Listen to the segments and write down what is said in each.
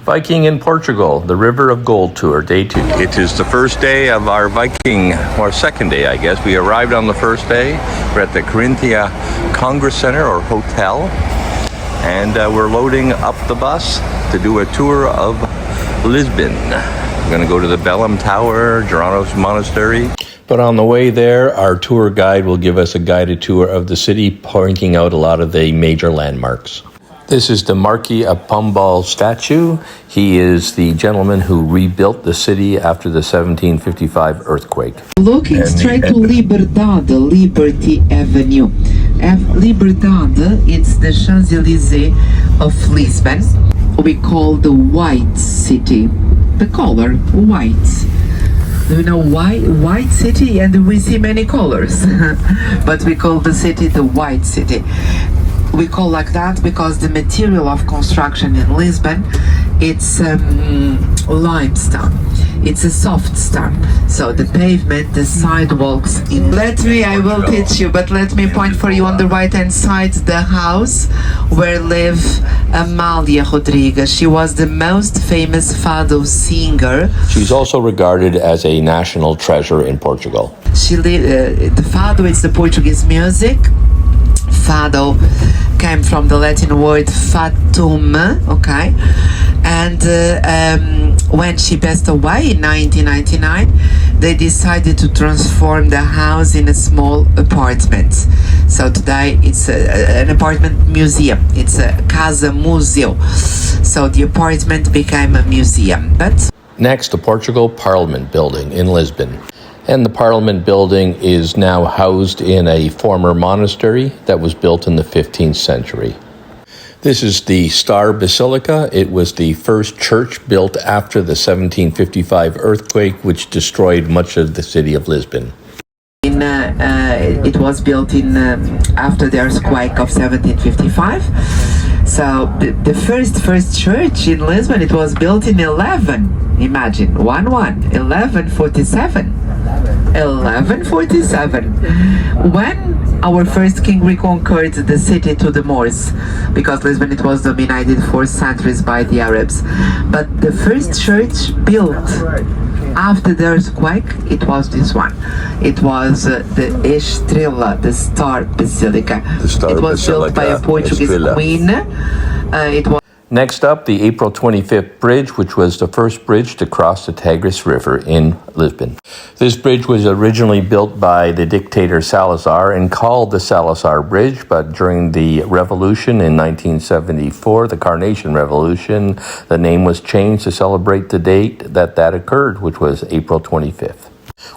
Viking in Portugal, the River of Gold Tour, day 2. It is the first day of our Viking, or second day, I guess. We arrived on the first day. We're at the Corinthia Congress Center, or hotel. And we're loading up the bus to do a tour of Lisbon. We're going to go to the Belem Tour, Jerónimos Monastery. But on the way there, our tour guide will give us a guided tour of the city, pointing out a lot of the major landmarks. This is the Marquis of Pombal statue. He is the gentleman who rebuilt the city after the 1755 earthquake. Looking straight to Liberdade, Liberty Avenue. Liberdade, it's the Champs-Élysées of Lisbon. We call the white city. The color, white. Do you know why white city? And we see many colors. But we call the city the white city. We call like that because the material of construction in Lisbon, it's limestone. It's a soft stone. So the pavement, the sidewalks. I will teach you, but let me point for you on the right hand side, the house where lived Amália Rodrigues. She was the most famous fado singer. She's also regarded as a national treasure in Portugal. The fado is the Portuguese music. Fado came from the Latin word fatum, okay? And when she passed away in 1999, they decided to transform the house in a small apartment. So today it's an apartment museum. It's a Casa Museu. So the apartment became a museum. But next, the Portugal Parliament building in Lisbon. And the Parliament building is now housed in a former monastery that was built in the 15th century. This is the Star Basilica. It was the first church built after the 1755 earthquake, which destroyed much of the city of Lisbon. It was built after the earthquake of 1755. So the first church in Lisbon, it was built in 1147. 1147, when our first king reconquered the city to the Moors, because Lisbon it was dominated for centuries by the Arabs. But the first church built after the earthquake, it was this one. It was the Estrela, the Star Basilica. It was built by a Portuguese queen. Next up, the April 25th bridge, which was the first bridge to cross the Tagus River in Lisbon. This bridge was originally built by the dictator Salazar and called the Salazar Bridge, but during the revolution in 1974, the Carnation Revolution, the name was changed to celebrate the date that occurred, which was April 25th.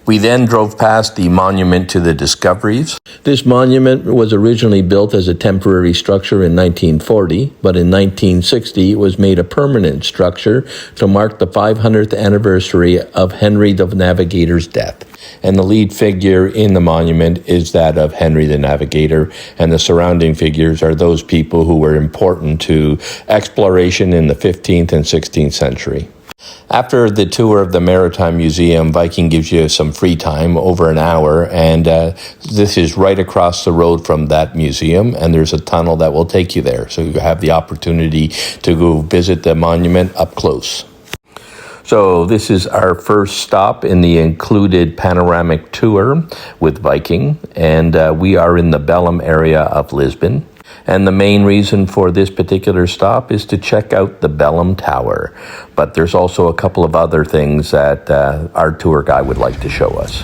We then drove past the monument to the discoveries. This monument was originally built as a temporary structure in 1940, but in 1960 it was made a permanent structure to mark the 500th anniversary of Henry the Navigator's death. And the lead figure in the monument is that of Henry the Navigator, and the surrounding figures are those people who were important to exploration in the 15th and 16th century. After the tour of the Maritime Museum, Viking gives you some free time, over an hour, and this is right across the road from that museum, and there's a tunnel that will take you there, so you have the opportunity to go visit the monument up close. So this is our first stop in the included panoramic tour with Viking, and we are in the Belem area of Lisbon. And the main reason for this particular stop is to check out the Belem Tower. But there's also a couple of other things that our tour guide would like to show us.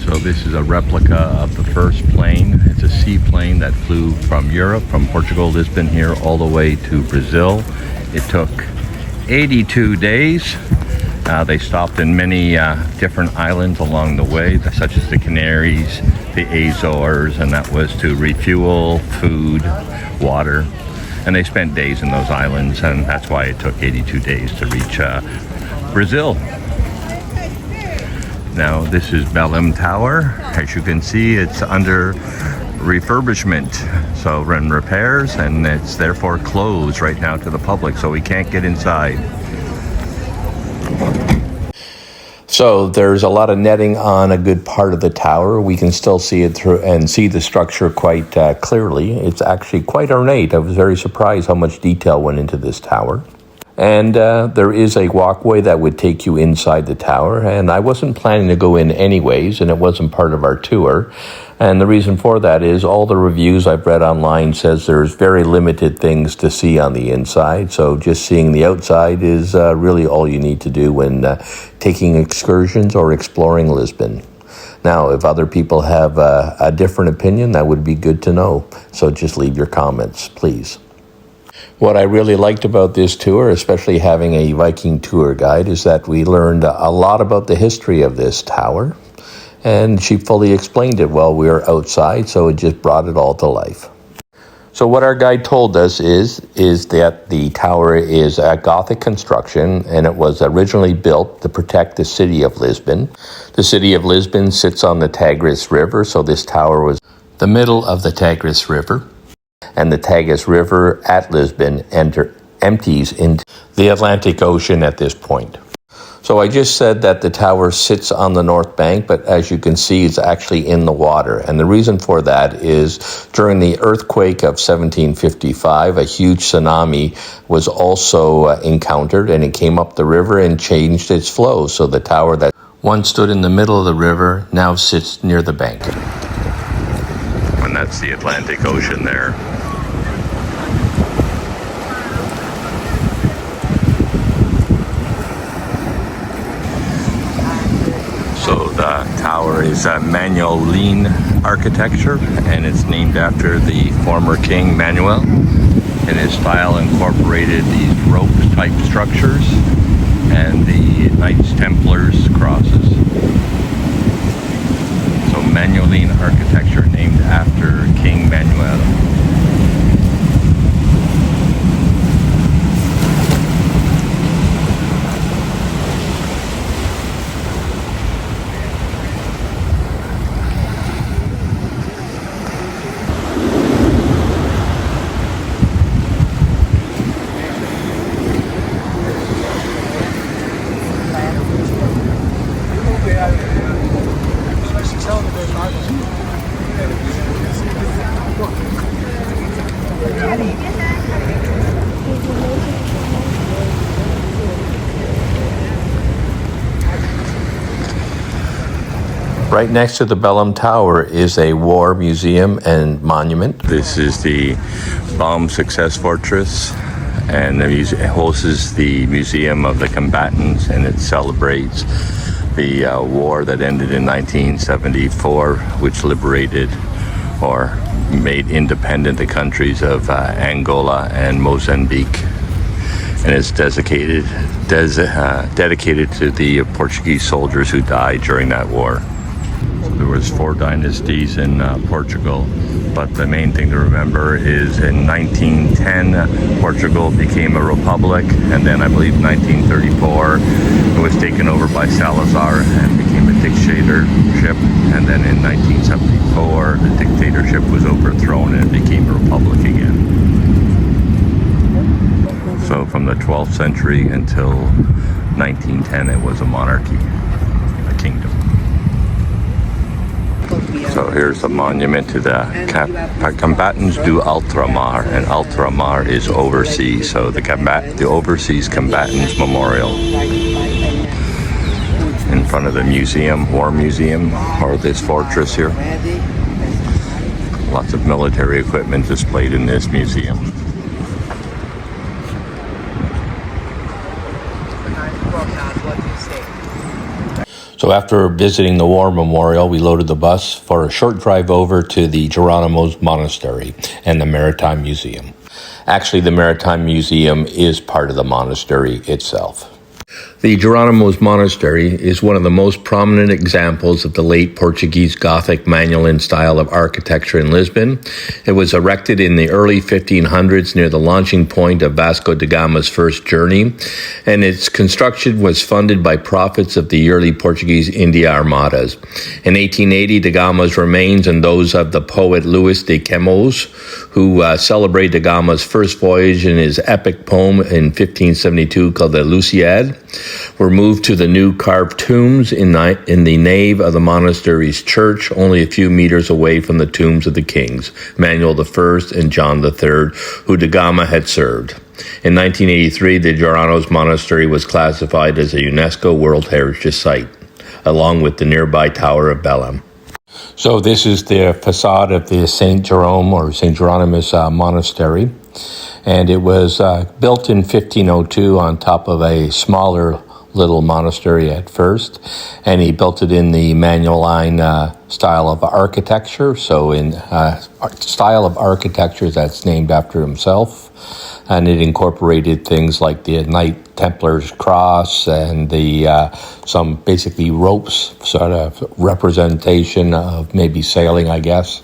So this is a replica of the first plane. It's a seaplane that flew from Europe, from Portugal, Lisbon here, all the way to Brazil. It took 82 days. They stopped in many different islands along the way, such as the Canaries, the Azores, and that was to refuel, food, water. And they spent days in those islands, and that's why it took 82 days to reach Brazil. Now, this is Belem Tower. As you can see, it's under refurbishment, so run repairs, and it's therefore closed right now to the public, so we can't get inside. So there's a lot of netting on a good part of the tower. We can still see it through and see the structure quite clearly. It's actually quite ornate. I was very surprised how much detail went into this tower. And there is a walkway that would take you inside the tower, and I wasn't planning to go in anyways, and it wasn't part of our tour. And the reason for that is all the reviews I've read online says there's very limited things to see on the inside, so just seeing the outside is really all you need to do when taking excursions or exploring Lisbon. Now, if other people have a different opinion, that would be good to know, so just leave your comments, please. What I really liked about this tour, especially having a Viking tour guide, is that we learned a lot about the history of this tower, and she fully explained it while we were outside, so it just brought it all to life. So what our guide told us is that the tower is a Gothic construction, and it was originally built to protect the city of Lisbon. The city of Lisbon sits on the Tagus River, so this tower was the middle of the Tagus River. And the Tagus River at Lisbon empties into the Atlantic Ocean at this point. So I just said that the tower sits on the north bank, but as you can see, it's actually in the water. And the reason for that is during the earthquake of 1755, a huge tsunami was also encountered, and it came up the river and changed its flow. So the tower that once stood in the middle of the river now sits near the bank. And that's the Atlantic Ocean there. So the tower is a Manueline architecture, and it's named after the former king Manuel. And his style incorporated these rope-type structures and the Knights Templars crosses. So Manueline architecture named after King Manuel. Right next to the Belem Tower is a war museum and monument. This is the Bomb Success Fortress, and it hosts the Museum of the Combatants, and it celebrates the war that ended in 1974, which liberated or made independent the countries of Angola and Mozambique. And it's dedicated to the Portuguese soldiers who died during that war. There was 4 dynasties in Portugal, but the main thing to remember is in 1910 Portugal became a republic, and then I believe 1934 it was taken over by Salazar and became a dictatorship, and then in 1974 the dictatorship was overthrown and it became a republic again. So from the 12th century until 1910 it was a monarchy, a kingdom. So here's the monument to the Combatants do Ultramar, and Ultramar is overseas, so the Overseas Combatants Memorial. In front of the museum, War Museum, or this fortress here. Lots of military equipment displayed in this museum. So after visiting the War Memorial, we loaded the bus for a short drive over to the Jerónimos Monastery and the Maritime Museum. Actually, the Maritime Museum is part of the monastery itself. The Jerónimos Monastery is one of the most prominent examples of the late Portuguese Gothic Manueline style of architecture in Lisbon. It was erected in the early 1500s near the launching point of Vasco da Gama's first journey, and its construction was funded by profits of the early Portuguese India Armadas. In 1880, da Gama's remains and those of the poet Luís de Camões, who celebrated da Gama's first voyage in his epic poem in 1572 called the Lusiad, were moved to the new carved tombs in the nave of the monastery's church, only a few meters away from the tombs of the kings, Manuel I and John III, who da Gama had served. In 1983, the Jerónimos Monastery was classified as a UNESCO World Heritage Site, along with the nearby Tower of Belem. So this is the facade of the St. Jerome or St. Jerónimos Monastery, and it was built in 1502 on top of a smaller little monastery at first, and he built it in the Manueline style of architecture, so in style of architecture that's named after himself, and it incorporated things like the Knight Templar's cross and the some basically ropes sort of representation of maybe sailing, I guess.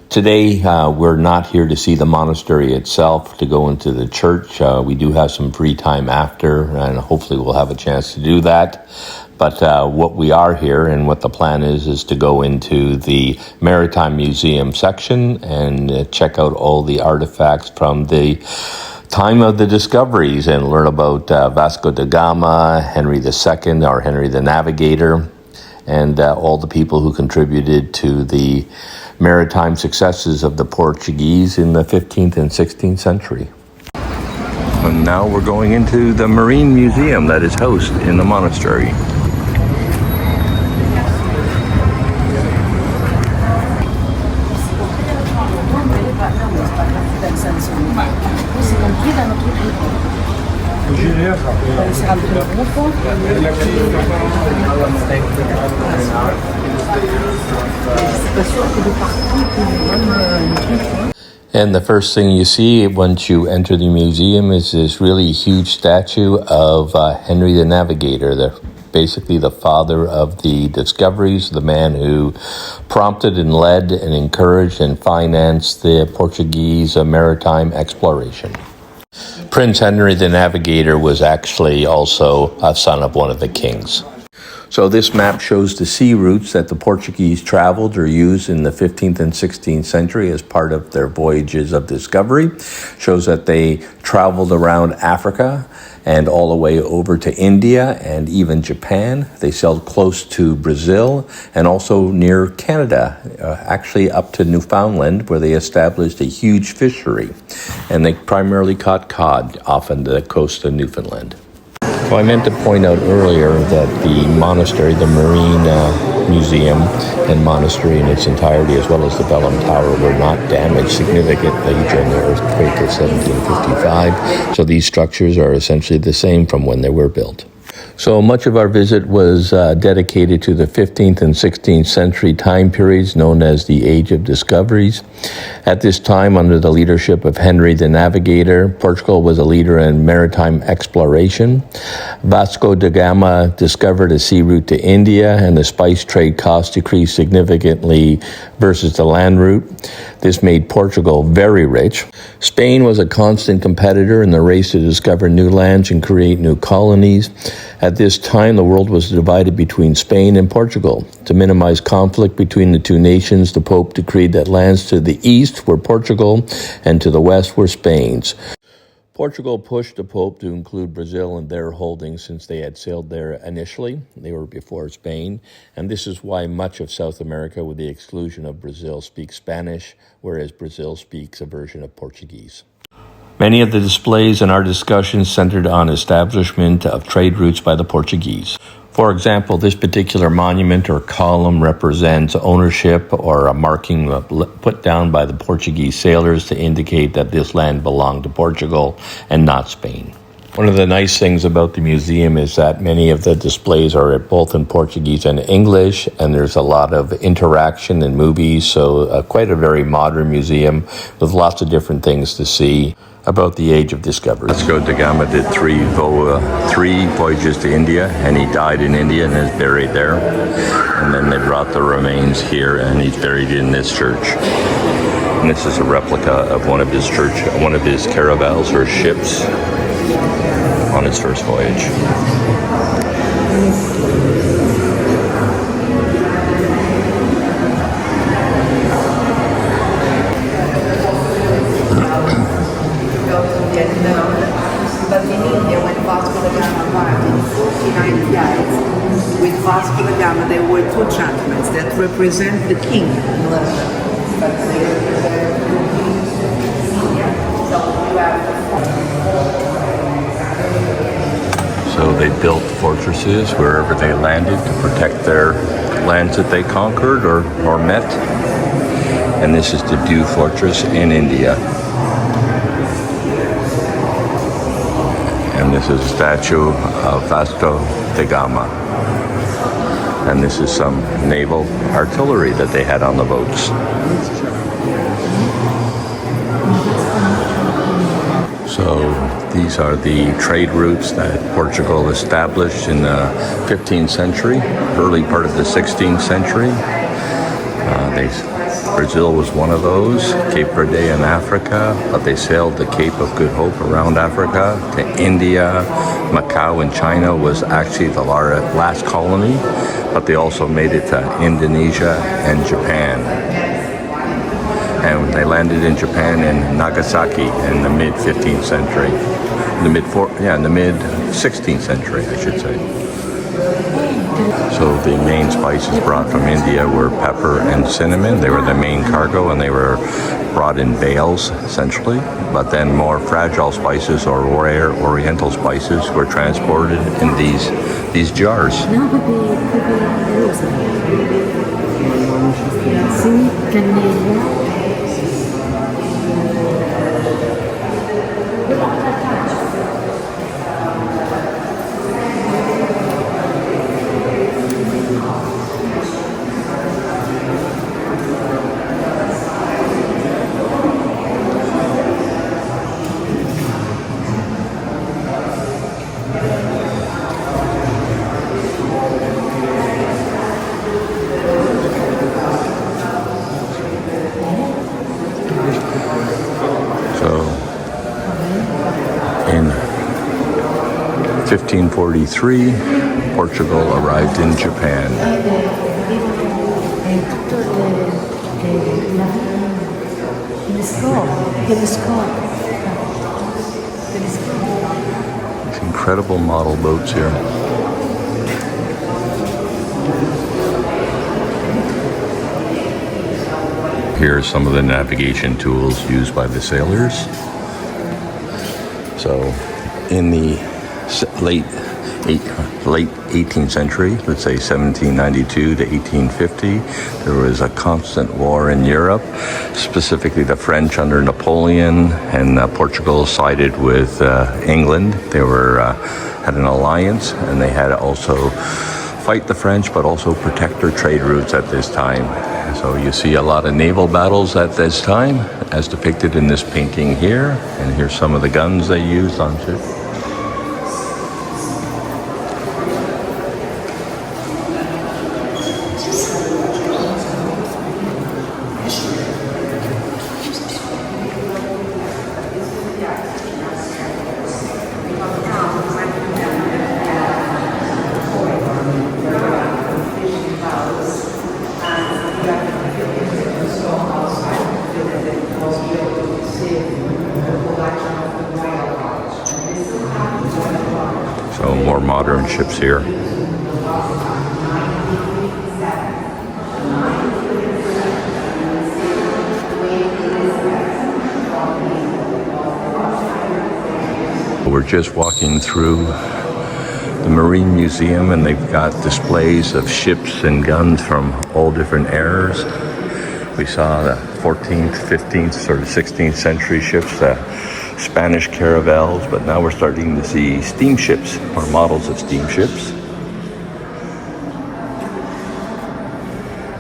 Today, we're not here to see the monastery itself, to go into the church. We do have some free time after, and hopefully we'll have a chance to do that. But what we are here and what the plan is to go into the Maritime Museum section and check out all the artifacts from the time of the discoveries and learn about Vasco da Gama, Henry II, or Henry the Navigator, and all the people who contributed to the maritime successes of the Portuguese in the 15th and 16th century. And now we're going into the Marine Museum that is housed in the monastery. And the first thing you see once you enter the museum is this really huge statue of Henry the Navigator, basically the father of the discoveries, the man who prompted and led and encouraged and financed the Portuguese maritime exploration. Prince Henry the Navigator was actually also a son of one of the kings. So this map shows the sea routes that the Portuguese traveled or used in the 15th and 16th century as part of their voyages of discovery. Shows that they traveled around Africa and all the way over to India and even Japan. They sailed close to Brazil and also near Canada, actually up to Newfoundland, where they established a huge fishery. And they primarily caught cod off on the coast of Newfoundland. So I meant to point out earlier that the monastery, the Marine Museum and monastery in its entirety, as well as the Belem Tower, were not damaged significantly during the earthquake of 1755. So these structures are essentially the same from when they were built. So much of our visit was dedicated to the 15th and 16th century time periods known as the Age of Discoveries. At this time, under the leadership of Henry the Navigator, Portugal was a leader in maritime exploration. Vasco da Gama discovered a sea route to India, and the spice trade costs decreased significantly versus the land route. This made Portugal very rich. Spain was a constant competitor in the race to discover new lands and create new colonies. At this time, the world was divided between Spain and Portugal. To minimize conflict between the two nations, the Pope decreed that lands to the east were Portugal and to the west were Spain's. Portugal pushed the Pope to include Brazil in their holdings since they had sailed there initially. They were before Spain, and this is why much of South America, with the exclusion of Brazil, speaks Spanish, whereas Brazil speaks a version of Portuguese. Many of the displays in our discussions centered on establishment of trade routes by the Portuguese. For example, this particular monument or column represents ownership or a marking put down by the Portuguese sailors to indicate that this land belonged to Portugal and not Spain. One of the nice things about the museum is that many of the displays are both in Portuguese and English, and there's a lot of interaction and movies, so quite a very modern museum with lots of different things to see about the Age of Discovery. Vasco da Gama did three voyages to India, and he died in India and is buried there. And then they brought the remains here, and he's buried in this church. And this is a replica of one of his caravels or ships on his first voyage. But in India, when Vasco da Gama arrived in 1498, with Vasco da Gama there were two chapmans that represent the king in London. But they represent the king in India. So you have So they built fortresses wherever they landed to protect their lands that they conquered or met. And this is the Dew Fortress in India. And this is a statue of Vasco da Gama. And this is some naval artillery that they had on the boats. So these are the trade routes that Portugal established in the 15th century, early part of the 16th century. Brazil was one of those, Cape Verde in Africa, but they sailed the Cape of Good Hope around Africa to India. Macau in China was actually the last colony, but they also made it to Indonesia and Japan. And they landed in Japan in Nagasaki in the mid 15th century, in the mid 16th century, I should say. So the main spices brought from India were pepper and cinnamon. They were the main cargo, and they were brought in bales, essentially. But then more fragile spices or rare Oriental spices were transported in these jars. In 1543, Portugal arrived in Japan. These incredible model boats here. Here are some of the navigation tools used by the sailors. So in the late 18th century, let's say 1792 to 1850, there was a constant war in Europe, specifically the French under Napoleon, and Portugal sided with England. They had an alliance, and they had to also fight the French, but also protect their trade routes at this time. So you see a lot of naval battles at this time, as depicted in this painting here. And here's some of the guns they used on ships. So more modern ships here. We're just walking through the Maritime Museum, and they've got displays of ships and guns from all different eras. We saw the 14th, 15th, sort of 16th century ships, the Spanish caravels, but now we're starting to see steamships, or models of steamships.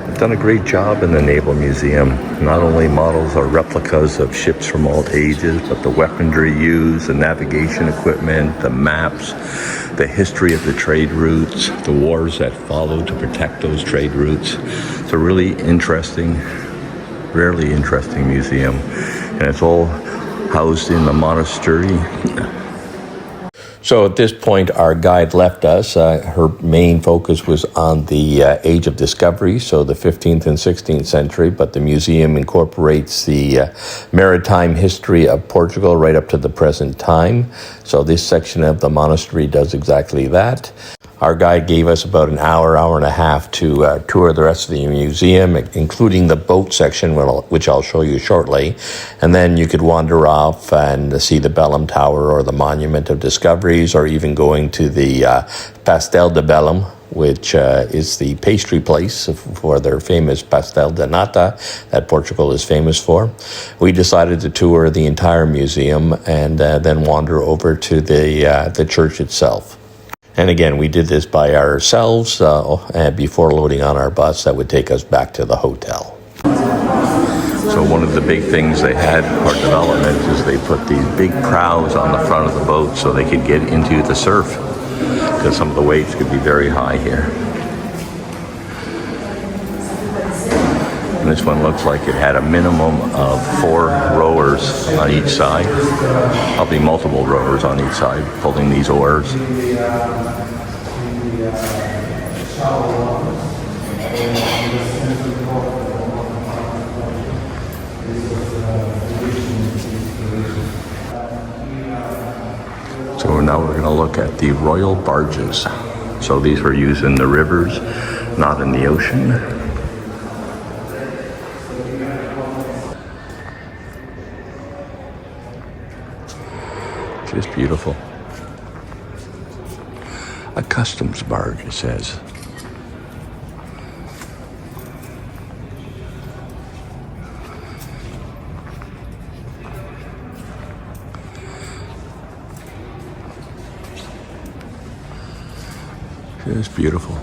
They've done a great job in the Naval Museum. Not only models or replicas of ships from all ages, but the weaponry used, the navigation equipment, the maps, the history of the trade routes, the wars that followed to protect those trade routes. It's a really interesting, rarely interesting museum, and it's all housed in the monastery. So at this point, our guide left us. Her main focus was on the Age of Discovery, so the 15th and 16th century, but the museum incorporates the maritime history of Portugal right up to the present time. So this section of the monastery does exactly that. Our guide gave us about an hour, hour and a half to tour the rest of the museum, including the boat section, which I'll show you shortly. And then you could wander off and see the Belem Tower or the Monument of Discoveries, or even going to the Patel de Belen, which is the pastry place for their famous Patel de Nata that Portugal is famous for. We decided to tour the entire museum and then wander over to the church itself. And again, we did this by ourselves before loading on our bus that would take us back to the hotel. So one of the big things they had for development is they put these big prows on the front of the boat so they could get into the surf, because some of the waves could be very high here. And this one looks like it had a minimum of 4 rowers on each side, probably multiple rowers on each side pulling these oars. So now we're going to look at the royal barges. So these were used in the rivers, not in the ocean. Just beautiful. A customs barge, it says. Just beautiful.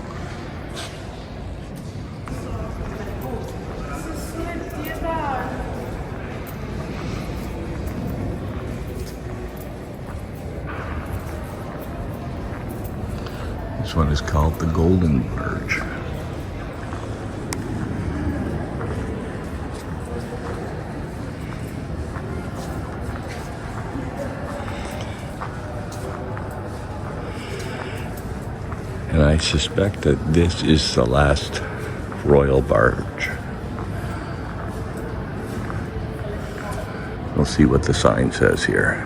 This one is called the Golden Barge. And I suspect that this is the last royal barge. We'll see what the sign says here.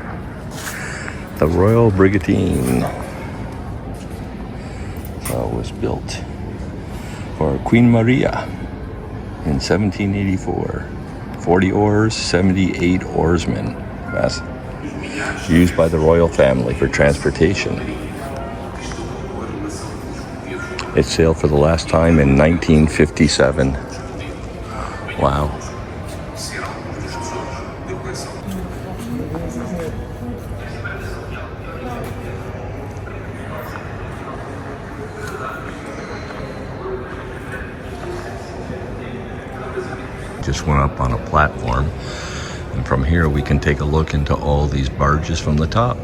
The Royal Brigantine. Was built for Queen Maria in 1784. 40 oars, 78 oarsmen. That's used by the royal family for transportation. It sailed for the last time in 1957. Wow. Just went up on a platform, and from here we can take a look into all these barges from the top.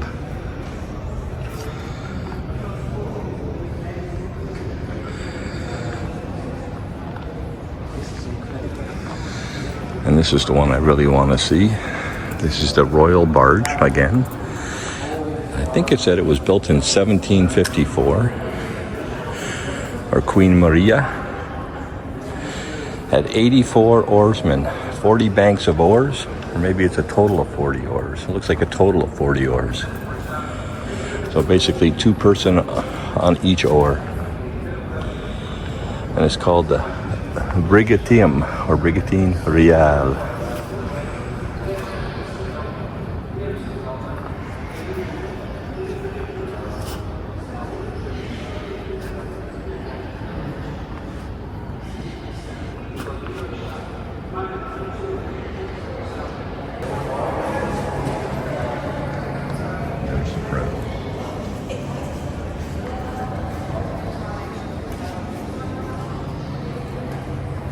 And this is the one I really want to see. This is the Royal Barge again. I think it said it was built in 1754, or Queen Maria. Had 84 oarsmen, 40 banks of oars, or maybe it's a total of 40 oars. It looks like a total of 40 oars. So basically 2 person on each oar. And it's called the Brigantine, or Brigantine Real.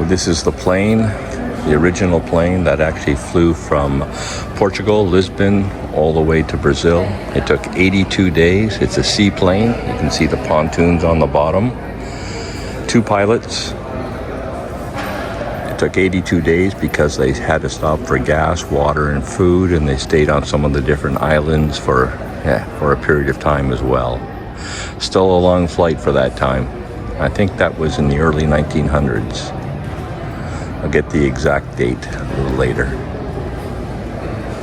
This is the plane, the original plane that actually flew from Portugal, Lisbon, all the way to Brazil. It took 82 days. It's a seaplane. You can see the pontoons on the bottom. 2 pilots. It took 82 days because they had to stop for gas, water, and food, and they stayed on some of the different islands for a period of time as well. Still a long flight for that time. I think that was in the early 1900s. I'll get the exact date a little later.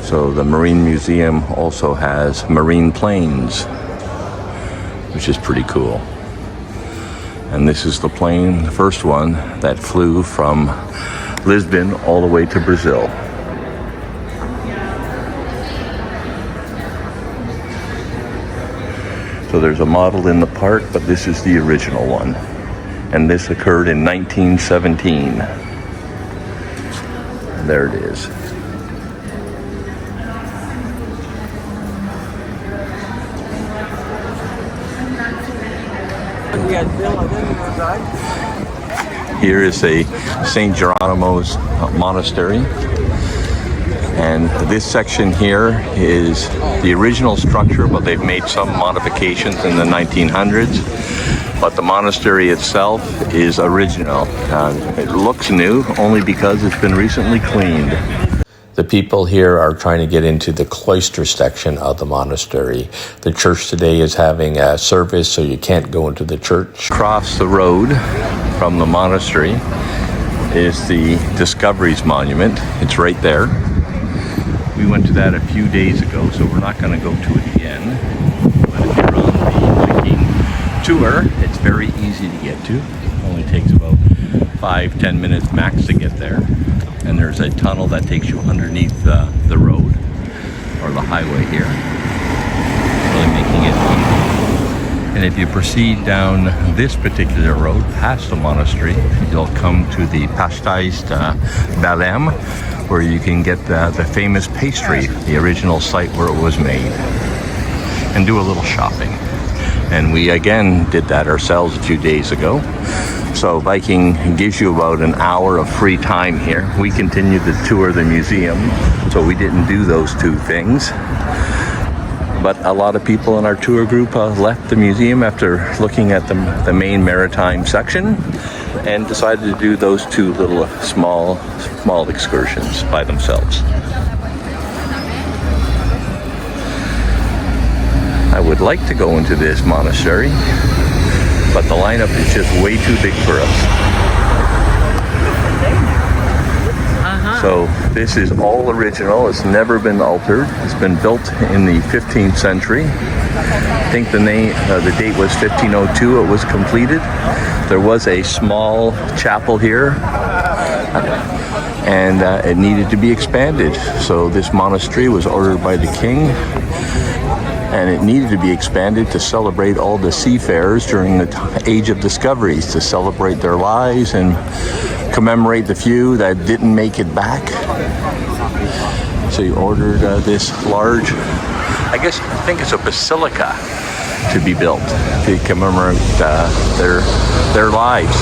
So the Marine Museum also has marine planes, which is pretty cool. And this is the plane, the first one, that flew from Lisbon all the way to Brazil. So there's a model in the park, but this is the original one. And this occurred in 1917. There it is. Here is a St. Jerónimos Monastery. And this section here is the original structure, but they've made some modifications in the 1900s. But the monastery itself is original. It looks new only because it's been recently cleaned. The people here are trying to get into the cloister section of the monastery. The church today is having a service, so you can't go into the church. Across the road from the monastery is the Discoveries Monument. It's right there. We went to that a few days ago, so we're not going to go to it again. But if you're on the Viking tour, it's very easy to get to. It only takes about 5-10 minutes max to get there. And there's a tunnel that takes you underneath the road, or the highway here, really making it easy. And if you proceed down this particular road, past the monastery, you'll come to the Patel de Belen, where you can get the famous pastry, the original site where it was made, and do a little shopping. And we again did that ourselves a few days ago. So Viking gives you about an hour of free time here. We continued to tour the museum, so we didn't do those two things. But a lot of people in our tour group left the museum after looking at the main maritime section and decided to do those two little small excursions by themselves. I would like to go into this monastery, but the lineup is just way too big for us. So this is all original. It's never been altered. It's been built in the 15th century. I think the date was 1502 it was completed. There was a small chapel here, and it needed to be expanded. So this monastery was ordered by the king, and it needed to be expanded to celebrate all the seafarers during the age of discoveries, to celebrate their lives and commemorate the few that didn't make it back. So he ordered this large, I think it's a basilica, to be built to commemorate their lives.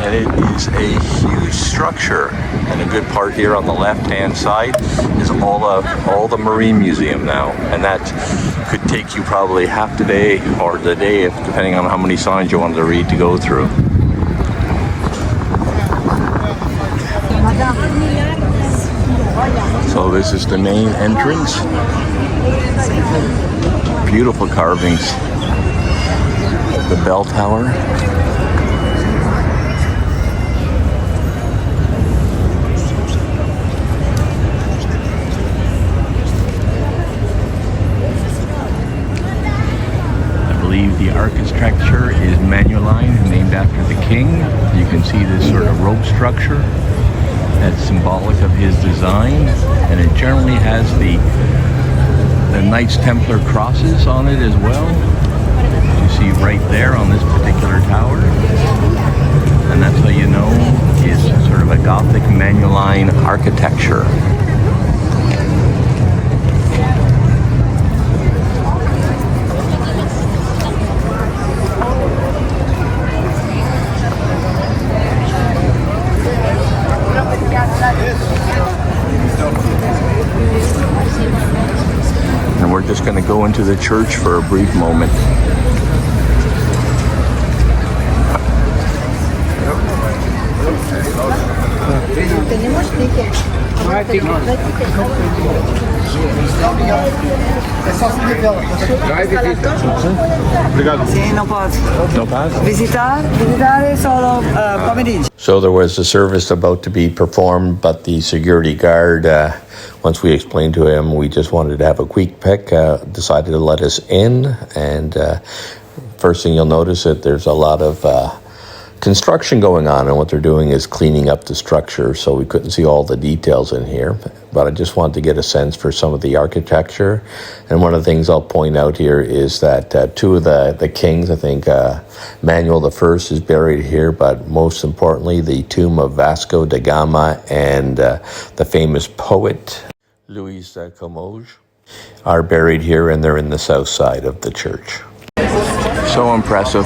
And it is a huge structure. And a good part here on the left-hand side is all the Marine Museum now. And that could take you probably half the day or the day, depending on how many signs you wanted to read to go through. So this is the main entrance. Beautiful carvings. The bell tower. The architecture is Manuline, named after the king. You can see this sort of rope structure that's symbolic of his design, and it generally has the Knights Templar crosses on it as well. You see right there on this particular tower, and that's how you know it's sort of a Gothic Manuline architecture. And we're just going to go into the church for a brief moment. So there was a service about to be performed, but the security guard, once we explained to him we just wanted to have a quick pick, decided to let us in, and first thing you'll notice that there's a lot of construction going on, and what they're doing is cleaning up the structure, so we couldn't see all the details in here, but I just wanted to get a sense for some of the architecture. And one of the things I'll point out here is that two of the kings, I think Manuel I is buried here, but most importantly the tomb of Vasco da Gama and the famous poet Luis de Camões are buried here, and they're in the south side of the church. So impressive.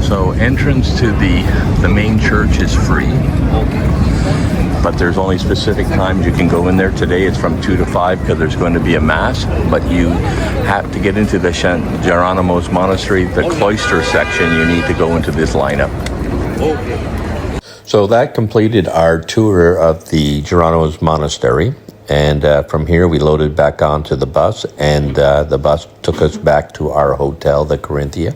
So entrance to the main church is free, but there's only specific times you can go in there. Today it's from 2 to 5 because there's going to be a mass, but you have to get into the Jerónimos Monastery, the cloister section. You need to go into this lineup. So that completed our tour of the Jerónimos Monastery. And from here, we loaded back onto the bus, and the bus took us back to our hotel, the Corinthia.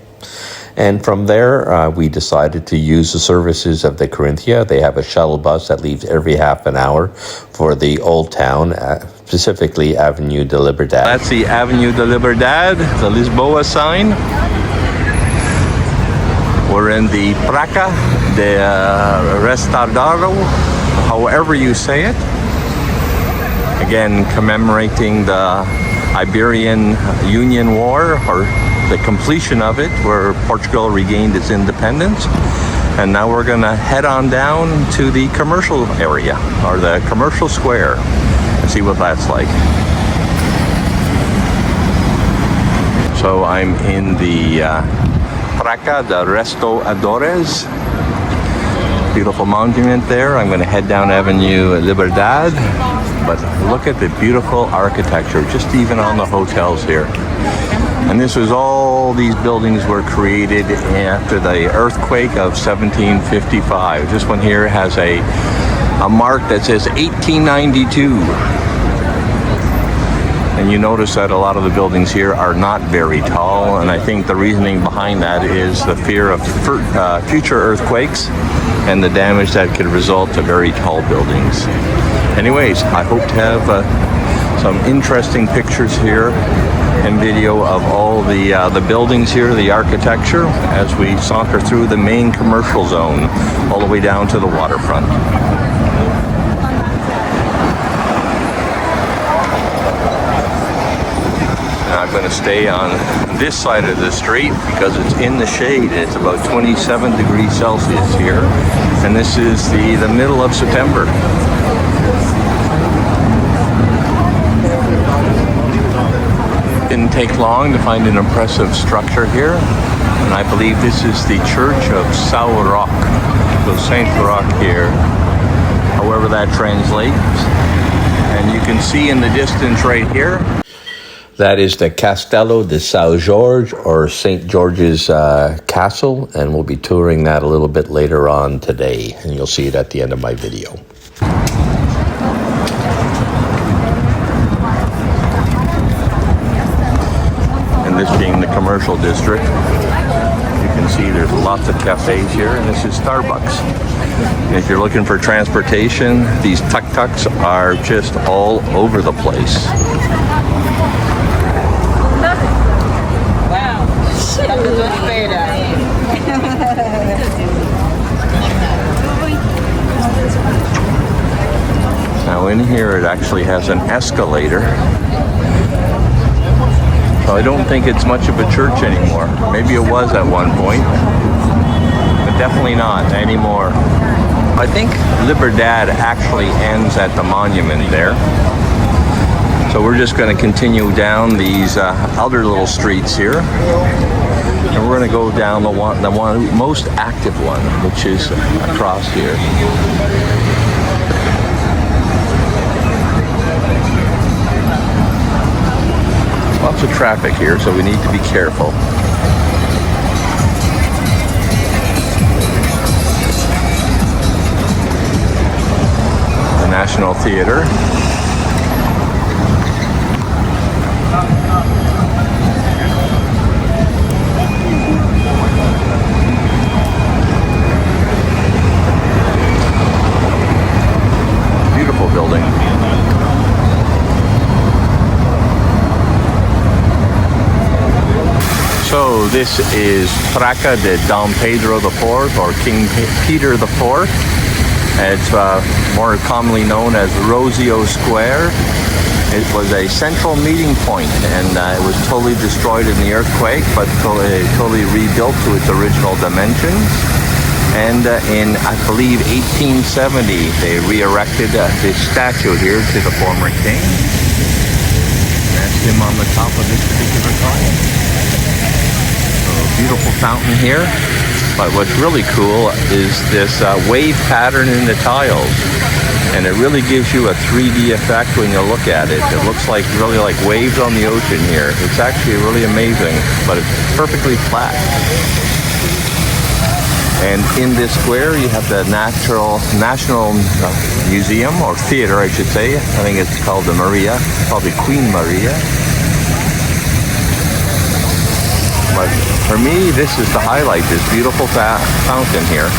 And from there, we decided to use the services of the Corinthia. They have a shuttle bus that leaves every half an hour for the old town, specifically Avenue de Liberdade. That's the Avenue de Liberdade, the Lisboa sign. We're in the Praça de Restaurador, however you say it. Again, commemorating the Iberian Union War, or the completion of it, where Portugal regained its independence. And now we're going to head on down to the commercial area, or the commercial square, and see what that's like. So I'm in the Praça de Restauradores. Beautiful monument there. I'm going to head down Avenue Liberdade. But look at the beautiful architecture, just even on the hotels here. And this was all, these buildings were created after the earthquake of 1755. This one here has a mark that says 1892. And you notice that a lot of the buildings here are not very tall, and I think the reasoning behind that is the fear of future earthquakes and the damage that could result to very tall buildings. Anyways, I hope to have some interesting pictures here and video of all the buildings here, the architecture, as we saunter through the main commercial zone all the way down to the waterfront. Now I'm going to stay on this side of the street because it's in the shade. It's about 27 degrees Celsius here, and this is the middle of September. Didn't take long to find an impressive structure here, and I believe this is the Church of São Roque, so Saint Roque here, however that translates. And you can see in the distance right here, that is the Castelo de São Jorge, or St. George's Castle, and we'll be touring that a little bit later on today, and you'll see it at the end of my video. This being the commercial district, you can see there's lots of cafes here, and this is Starbucks. And if you're looking for transportation, these tuk-tuks are just all over the place. Now in here it actually has an escalator. So I don't think it's much of a church anymore. Maybe it was at one point, but definitely not anymore. I think Liberdade actually ends at the monument there. So we're just going to continue down these other little streets here, and we're going to go down the one most active one, which is across here. Lots of traffic here, so we need to be careful. The National Theatre. Beautiful building. So this is Praça de Dom Pedro IV, or King Peter IV. It's more commonly known as Rosio Square. It was a central meeting point, and it was totally destroyed in the earthquake, but totally rebuilt to its original dimensions. And in, I believe, 1870, they re-erected this statue here to the former king. That's him on the top of this particular tile. So, beautiful fountain here. But what's really cool is this wave pattern in the tiles. And it really gives you a 3D effect when you look at it. It looks like really like waves on the ocean here. It's actually really amazing, but it's perfectly flat. And in this square, you have the National Museum, or theater, I should say. I think it's called the Maria, probably Queen Maria. But for me, this is the highlight, this beautiful fountain here.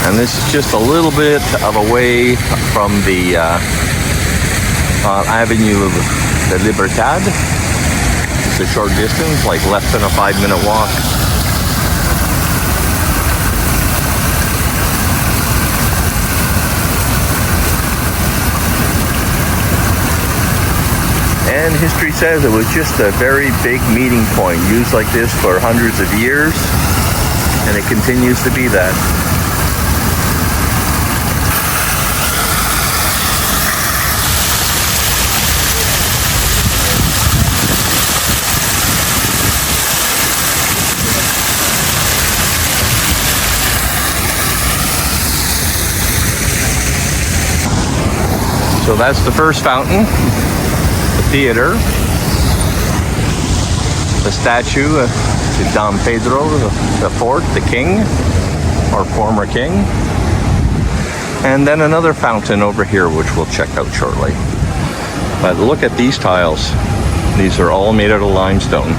And this is just a little bit of away from the Avenue de Libertad. It's a short distance, like less than a 5-minute walk. And history says it was just a very big meeting point, used like this for hundreds of years, and it continues to be that. So that's the first fountain, the theater, the statue to Dom Pedro IV, the king, or former king, and then another fountain over here, which we'll check out shortly. But look at these tiles. These are all made out of limestone.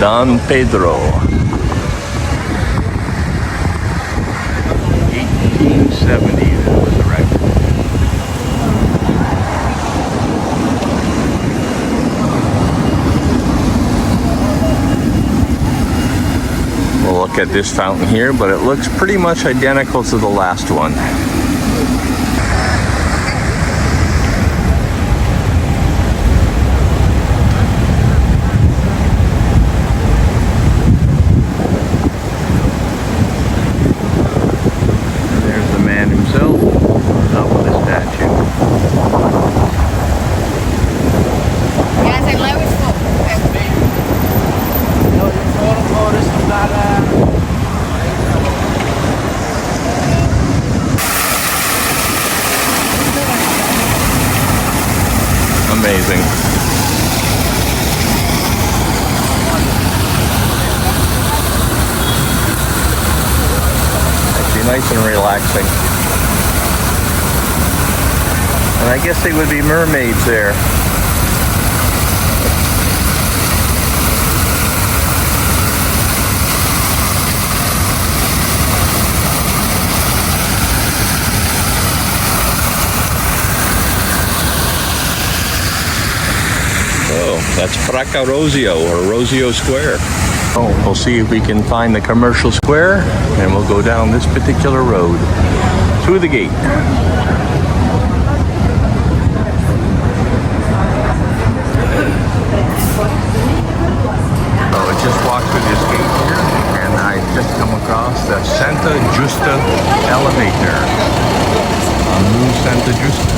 Don Pedro, 1870 it was erected. We'll look at this fountain here, but it looks pretty much identical to the last one. Amazing. Actually nice and relaxing. And I guess they would be mermaids there. That's Praça Rosio, or Rosio Square. Oh, we'll see if we can find the commercial square, and we'll go down this particular road through the gate. So I just walked through this gate here, and I just come across the Santa Justa elevator. New Santa Justa.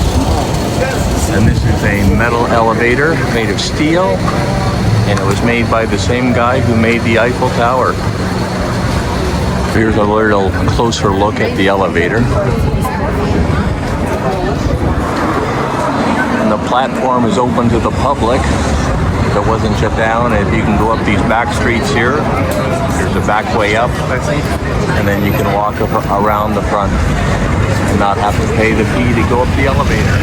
And this is a metal elevator made of steel. And it was made by the same guy who made the Eiffel Tower. Here's a little closer look at the elevator. And the platform is open to the public. It wasn't shut down. And you can go up these back streets here. There's a back way up. And then you can walk around the front and not have to pay the fee to go up the elevator.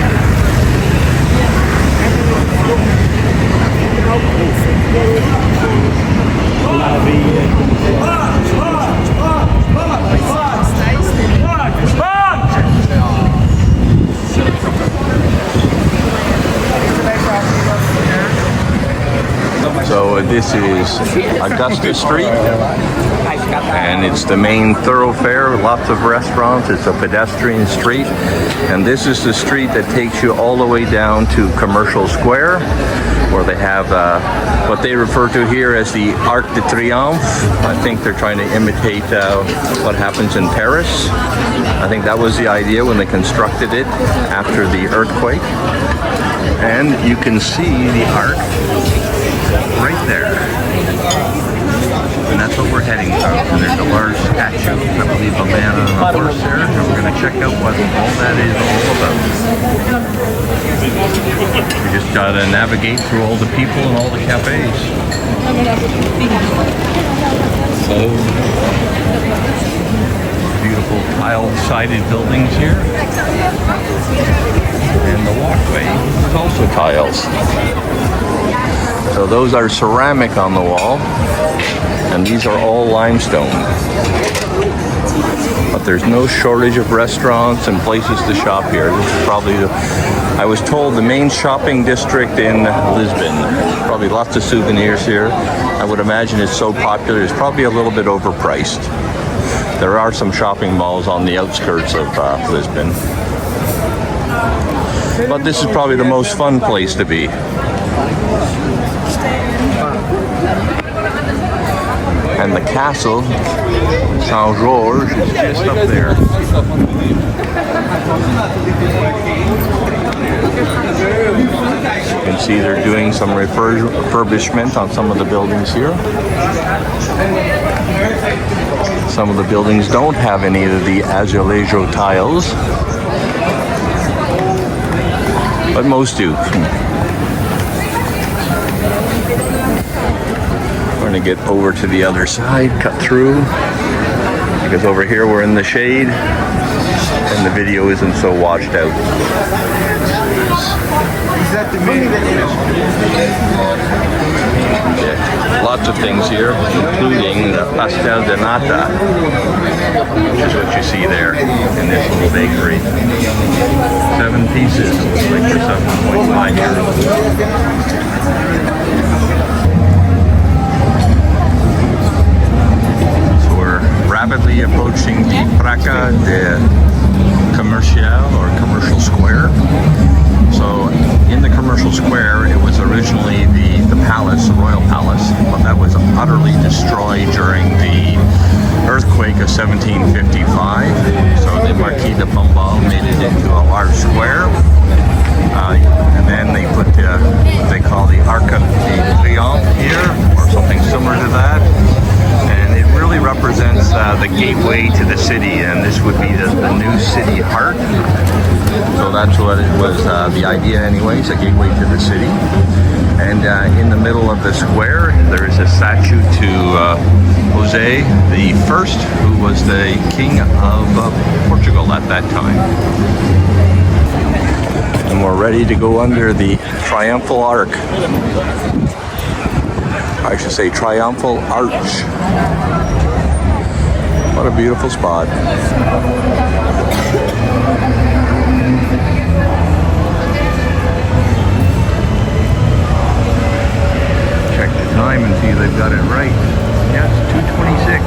So this is Augusta Street, and it's the main thoroughfare, lots of restaurants. It's a pedestrian street, and this is the street that takes you all the way down to Commercial Square, where they have what they refer to here as the Arc de Triomphe. I think they're trying to imitate what happens in Paris. I think that was the idea when they constructed it after the earthquake. And you can see the arc right there. And that's what we're heading through. And there's a large statue, I believe a man on a horse there. And we're going to check out what all that is all about. We just got to navigate through all the people and all the cafes. So, beautiful tiled-sided buildings here. And the walkway is also tiles. So those are ceramic on the wall, and these are all limestone. But there's no shortage of restaurants and places to shop here. This is probably I was told, the main shopping district in Lisbon. Probably lots of souvenirs here. I would imagine it's so popular, it's probably a little bit overpriced. There are some shopping malls on the outskirts of Lisbon. But this is probably the most fun place to be. And the castle, Saint Jorge, is just up there. You can see they're doing some refurbishment on some of the buildings here. Some of the buildings don't have any of the azulejo tiles, but most do. We're going to get over to the other side, cut through, because over here we're in the shade and the video isn't so washed out. Yeah, lots of things here, including the Patel de Nata, which is what you see there in this little bakery. 7 pieces, like for 7.5 euros. Rapidly approaching the Praça de Comercial, or Commercial Square. So in the Commercial Square, it was originally the palace, the royal palace, but that was utterly destroyed during the earthquake of 1755. So the Marquis de Pombal made it into a large square. And then they put what they call the Arc de Triomphe here, or something similar to that. And it really represents the gateway to the city, and this would be the new city heart. So that's what it was, the idea anyways, a gateway to the city. And in the middle of the square, there is a statue to Jose the First, who was the king of Portugal at that time. And we're ready to go under the triumphal arch. I should say triumphal arch. What a beautiful spot. Check the time and see they've got it right. Yeah, it's 2:26.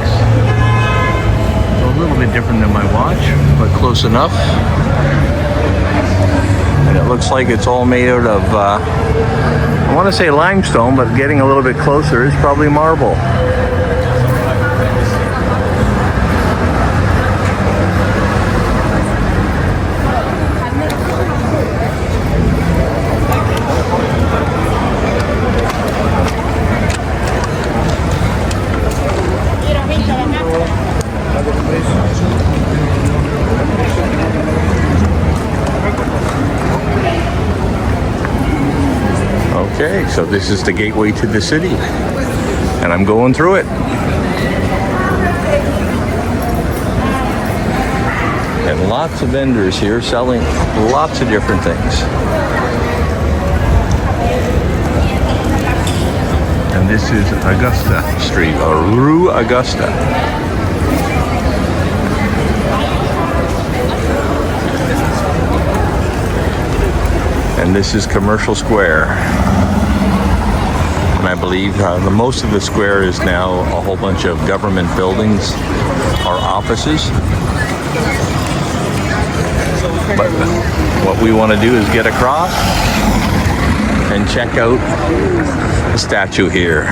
So a little bit different than my watch, but close enough. And it looks like it's all made out of I want to say limestone, but getting a little bit closer is probably marble. Okay, so this is the gateway to the city, and I'm going through it. And lots of vendors here selling lots of different things. And this is Augusta Street, or Rue Augusta. And this is Commercial Square. And I believe the most of the square is now a whole bunch of government buildings or offices. But what we want to do is get across and check out the statue here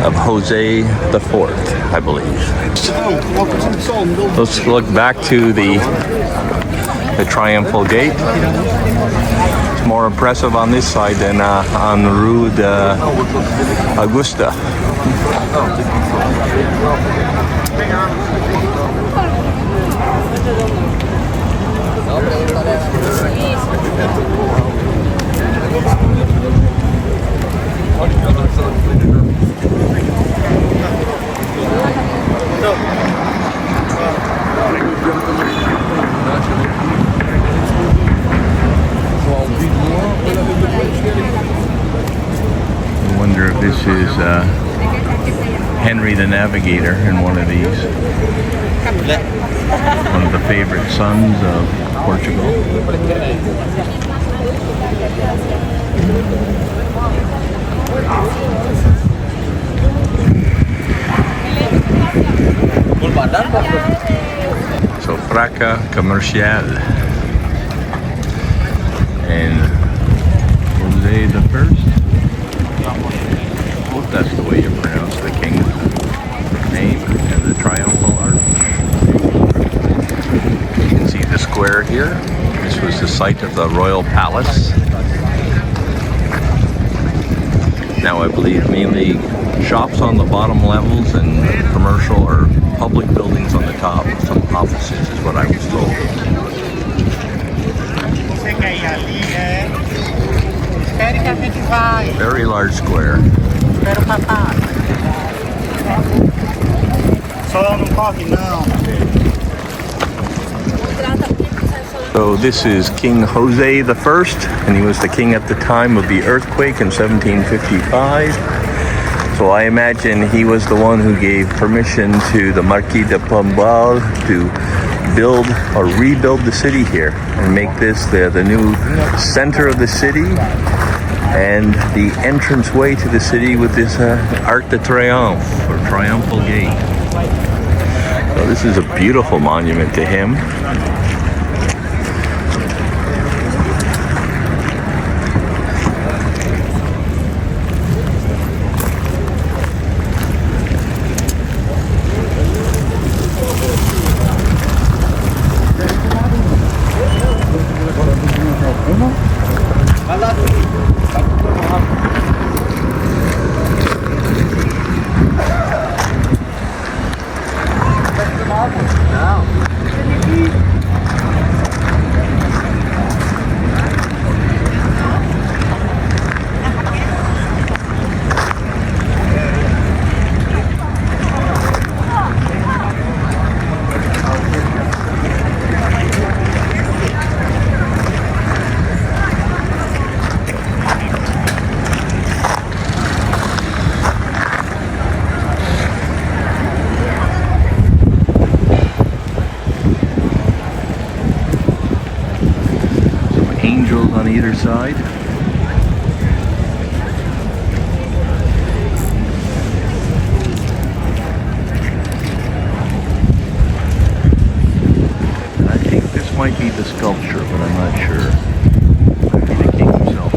of Jose the Fourth, I believe. Let's look back to the Triumphal Gate. It's more impressive on this side than on Rue de Augusta. I wonder if this is Henry the Navigator in one of these. One of the favorite sons of Portugal. So Praca Comercial and Jose the First. I hope that's the way you pronounce the king's name, and the Triumphal Arch. You can see the square here. This was the site of the royal palace. Now I believe mainly shops on the bottom levels and commercial or public buildings on the top. Some offices is what I was told. Very large square. So this is King Jose the First, and he was the king at the time of the earthquake in 1755. So I imagine he was the one who gave permission to the Marquis de Pombal to build or rebuild the city here and make this the new center of the city and the entrance way to the city with this Arc de Triomphe or Triumphal Gate. So this is a beautiful monument to him. On either side. I think this might be the sculpture, but I'm not sure. Might be the king himself.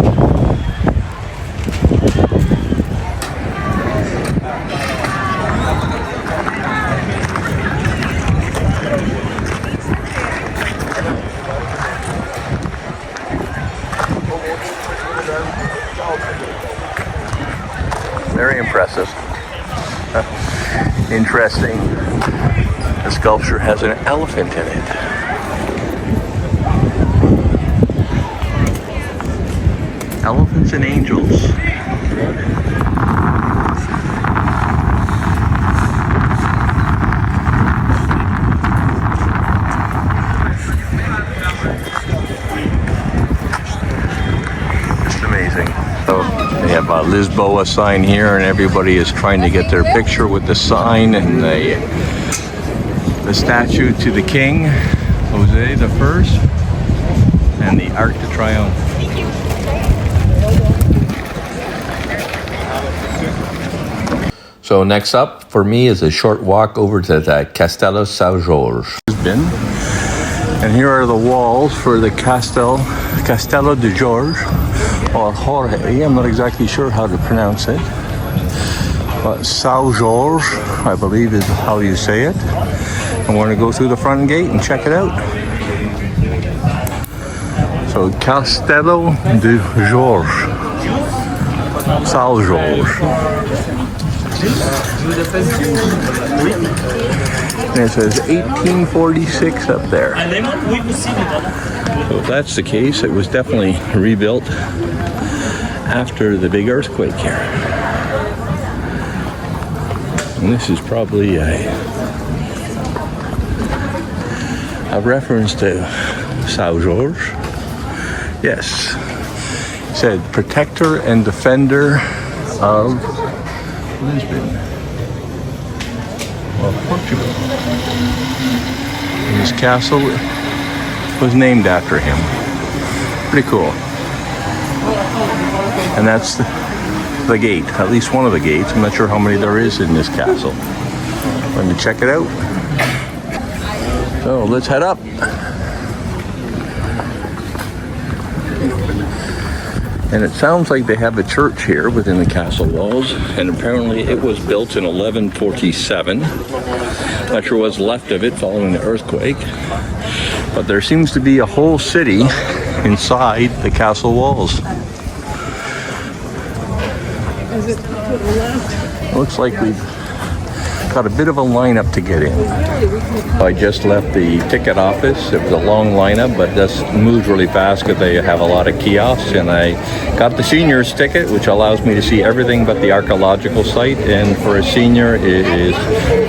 Very impressive. Interesting. The sculpture has an elephant in it. Elephants and angels. Just amazing. So they have a Lisboa sign here, and everybody is trying to get their picture with the sign and the statue to the king, Jose the First, and the Arc de Triomphe. So next up for me is a short walk over to the Castello São Jorge. And here are the walls for the Castello de Jorge, or Jorge. I'm not exactly sure how to pronounce it. But São Jorge, I believe is how you say it. I'm going to go through the front gate and check it out. So Castello de Jorge, São Jorge. And it says 1846 up there. So if that's the case, it was definitely rebuilt after the big earthquake here. And this is probably a reference to São Jorge. Yes. It said protector and defender of Lisbon, of Portugal. And his castle was named after him. Pretty cool. And that's the gate, at least one of the gates. I'm not sure how many there is in this castle. Let me check it out. So let's head up. And it sounds like they have a church here within the castle walls, and apparently it was built in 1147. Not sure what's left of it following the earthquake, but there seems to be a whole city inside the castle walls. Looks like we've got a bit of a lineup to get in. I just left the ticket office. It was a long lineup, but this moves really fast because they have a lot of kiosks, and I got the seniors ticket, which allows me to see everything but the archaeological site, and for a senior it is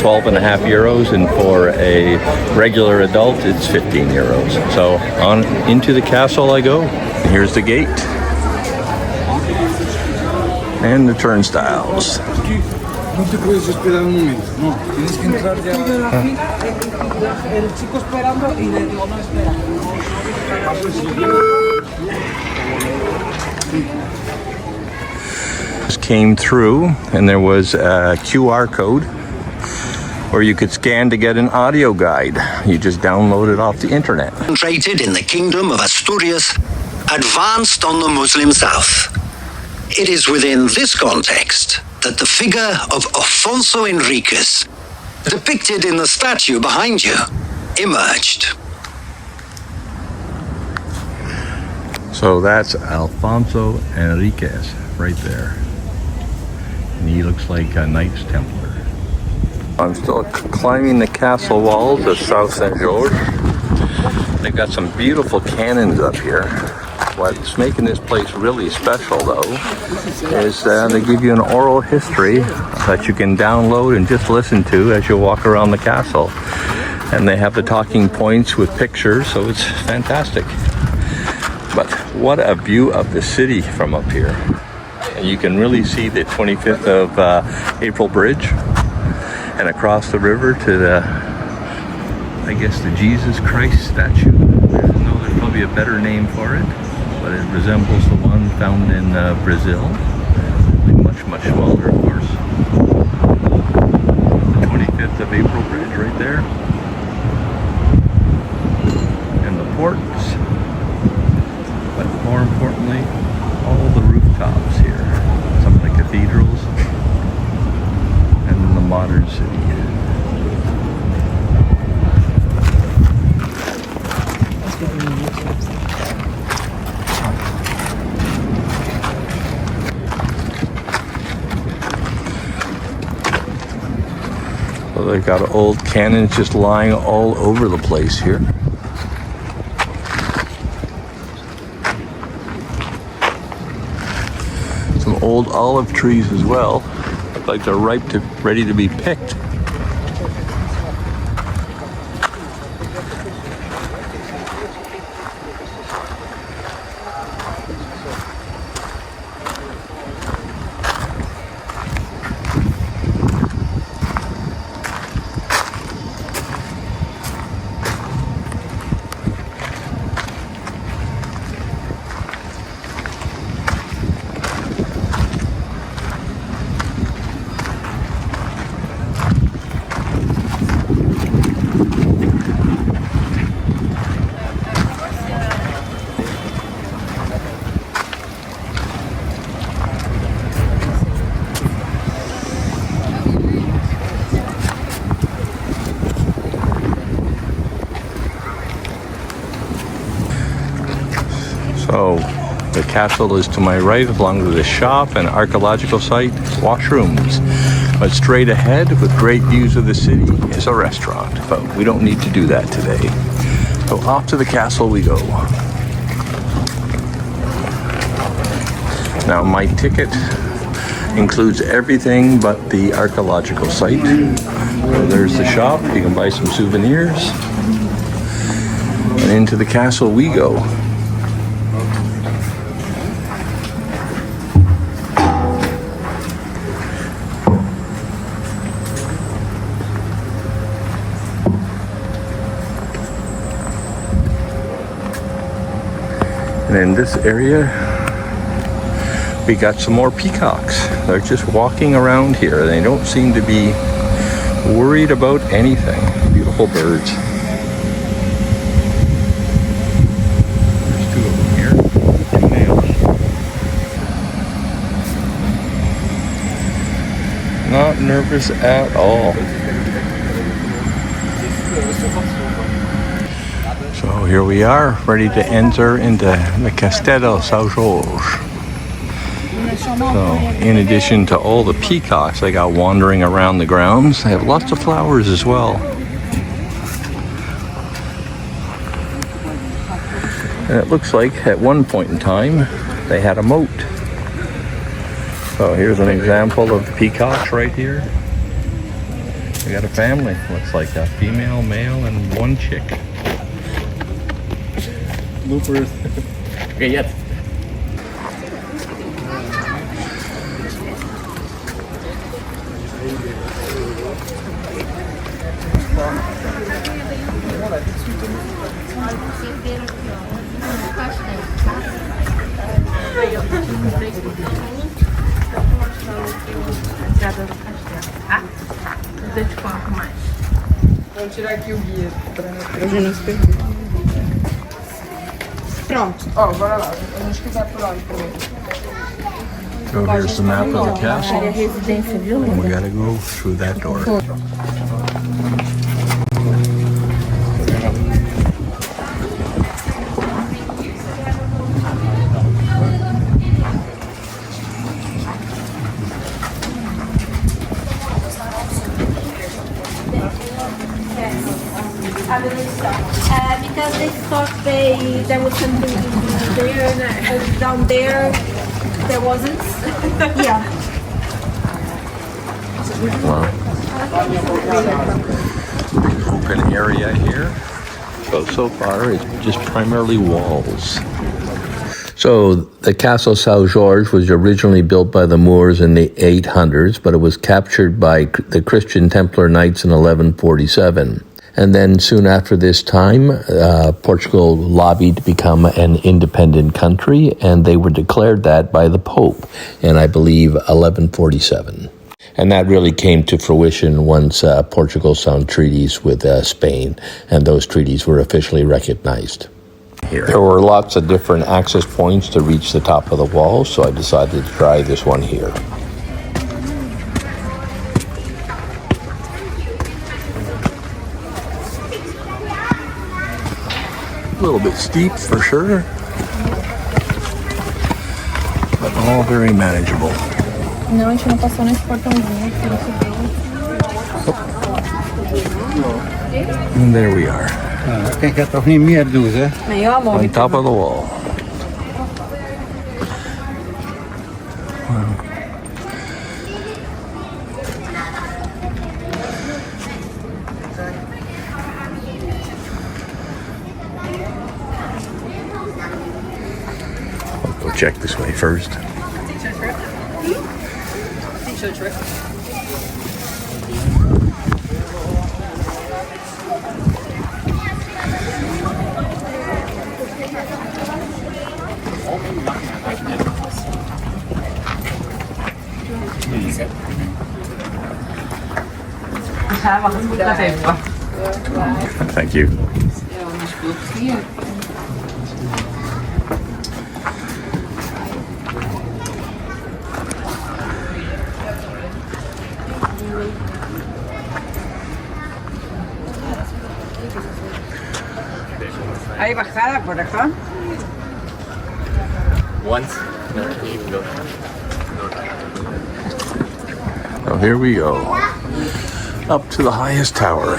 12.5 euros, and for a regular adult it's 15 euros. So on into the castle I go. Here's the gate and the turnstiles. No te puedes esperar un momento, no, tienes que entrar ya. El chico esperando y le digo, no espera. Just came through, and there was a QR code where you could scan to get an audio guide. You just download it off the internet. Concentrated in the kingdom of Asturias, advanced on the Muslim south. It is within this context that the figure of Afonso Enriquez, depicted in the statue behind you, emerged. So that's Alfonso Enriquez right there. And he looks like a Knights Templar. I'm still climbing the castle walls of South St. George. They've got some beautiful cannons up here. What's making this place really special, though, is they give you an oral history that you can download and just listen to as you walk around the castle. And they have the talking points with pictures, so it's fantastic. But what a view of the city from up here. And you can really see the 25th of April Bridge, and across the river to the, I guess, the Jesus Christ statue. I don't know, there's probably a better name for it, but it resembles the one found in Brazil. Much, much smaller, of course. The 25th of April Bridge right there. And the ports. But more importantly, all the rooftops here. Some of the cathedrals. And then the modern city. So they've got old cannons just lying all over the place here. some old olive trees as well. Look like they're ready to be picked. So the castle is to my right, along with a shop and archaeological site, washrooms. But straight ahead, with great views of the city, is a restaurant. But we don't need to do that today. So off to the castle we go. Now my ticket includes everything but the archaeological site. So there's the shop, you can buy some souvenirs. And into the castle we go. And in this area, we got some more peacocks. They're just walking around here. They don't seem to be worried about anything. Beautiful birds. There's two of them here. Two males. Not nervous at all. So here we are, ready to enter into the Castello São Jorge. So in addition to all the peacocks they got wandering around the grounds, they have lots of flowers as well. And it looks like at one point in time they had a moat. So here's an example of the peacocks right here. We got a family, looks like a female, male, and one chick. Bloopers. Okay, yes. Vou tirar aqui o guia pra gente não se perder. Pronto, ó, bora lá. A gente quiser por onde primeiro. So here's the map of the castle. And we gotta go through that door. Because they thought there was something there, and down there wasn't. Yeah. Wow. Open area here. So far it's just primarily walls. So the Castle São Jorge was originally built by the Moors in the 800s, but it was captured by the Christian Templar Knights in 1147. And then soon after this time, Portugal lobbied to become an independent country, and they were declared that by the Pope in, I believe, 1147. And that really came to fruition once Portugal signed treaties with Spain, and those treaties were officially recognized. There were lots of different access points to reach the top of the wall, so I decided to try this one here. A little bit steep for sure, but all very manageable. Não, a gente não passou nesse portãozinho aqui, não subiu. And there we are. Kijk, het toch niet meer doen, hè? Nee, ja, amor. On top of the wall. Wow. check this way first. Thank you. ¿Hay bajada por acá? Once. So here we go. Up to the highest tower.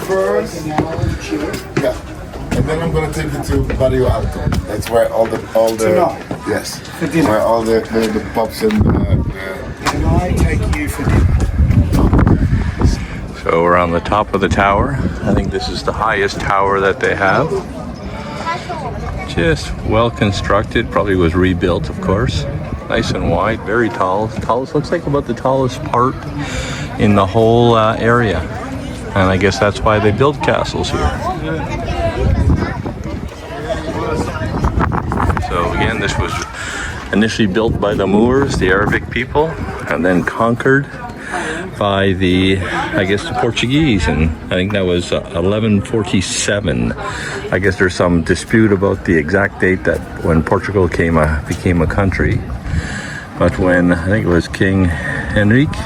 First, yeah, and then I'm gonna take you to Barrio Alto. That's where all the yes, where all the pubs and Can I take you for dinner? So we're on the top of the tower. I think this is the highest tower that they have. Just well constructed, probably was rebuilt, of course. Nice and wide, very tall. Tallest, looks like about the tallest part in the whole area. And I guess that's why they build castles here. So again, this was initially built by the Moors, the Arabic people, and then conquered by the, I guess, the Portuguese, and I think that was 1147. I guess there's some dispute about the exact date that when Portugal became a country. But when I think it was King Henrique